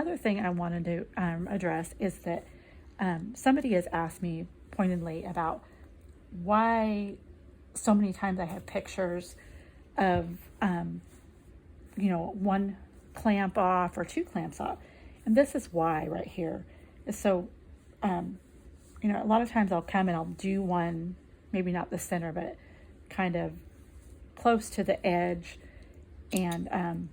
Another thing I wanted to address is that somebody has asked me pointedly about why so many times I have pictures of, one clamp off or two clamps off. And this is why right here. So, a lot of times I'll come and I'll do one, maybe not the center, but kind of close to the edge, and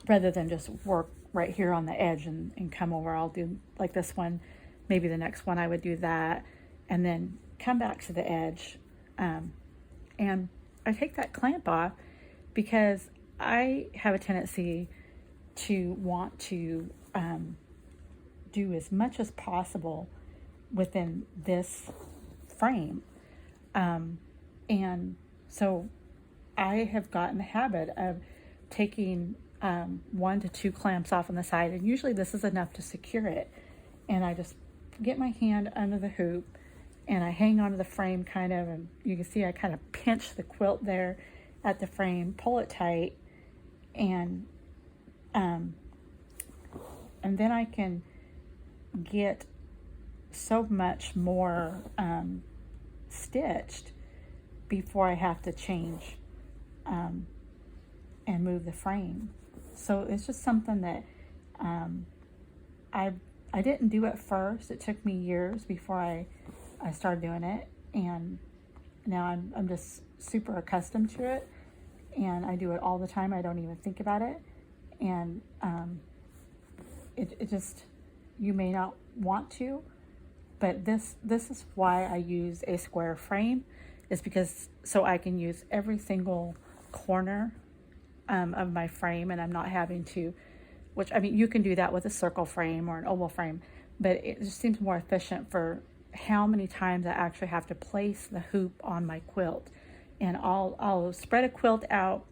rather than just work right here on the edge and come over, I'll do like this one, maybe the next one I would do that, and then come back to the edge, and I take that clamp off because I have a tendency to want to do as much as possible within this frame, and so I have gotten the habit of taking 1 to 2 clamps off on the side, and usually this is enough to secure it, and I just get my hand under the hoop and I hang onto the frame kind of, and you can see I kind of pinch the quilt there at the frame, pull it tight, and then I can get so much more stitched before I have to change and move the frame. So it's just something that I didn't do at first. It took me years before I started doing it, and now I'm just super accustomed to it, and I do it all the time. I don't even think about it, and it just, you may not want to, but this is why I use a square frame, is because so I can use every single corner of my frame, and I'm not having to, which, I mean, you can do that with a circle frame or an oval frame, but it just seems more efficient for how many times I actually have to place the hoop on my quilt. And I'll spread a quilt out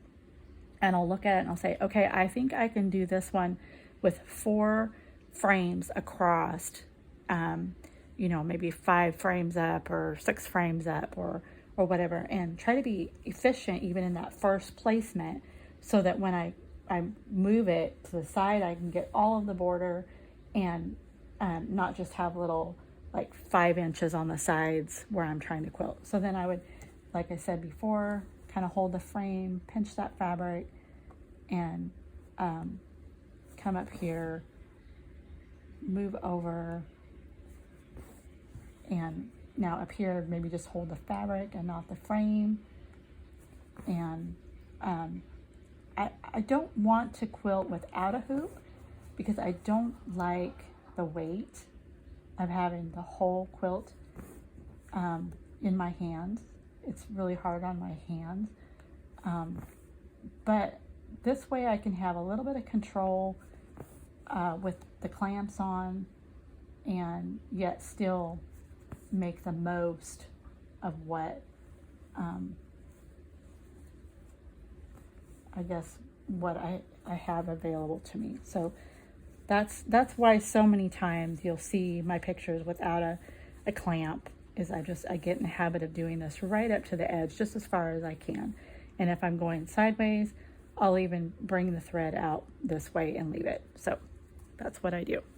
and I'll look at it and I'll say, okay, I think I can do this one with 4 frames across, maybe 5 frames up or 6 frames up or whatever, and try to be efficient even in that first placement, so that when I move it to the side, I can get all of the border and not just have little like 5 inches on the sides where I'm trying to quilt. So then I would, like I said before, kind of hold the frame, pinch that fabric, and come up here, move over, and now up here maybe just hold the fabric and not the frame. And I don't want to quilt without a hoop because I don't like the weight of having the whole quilt in my hands. It's really hard on my hands, but this way I can have a little bit of control with the clamps on, and yet still make the most of what what I have available to me. So that's why so many times you'll see my pictures without a clamp, is I get in the habit of doing this right up to the edge, just as far as I can. And if I'm going sideways, I'll even bring the thread out this way and leave it. So that's what I do.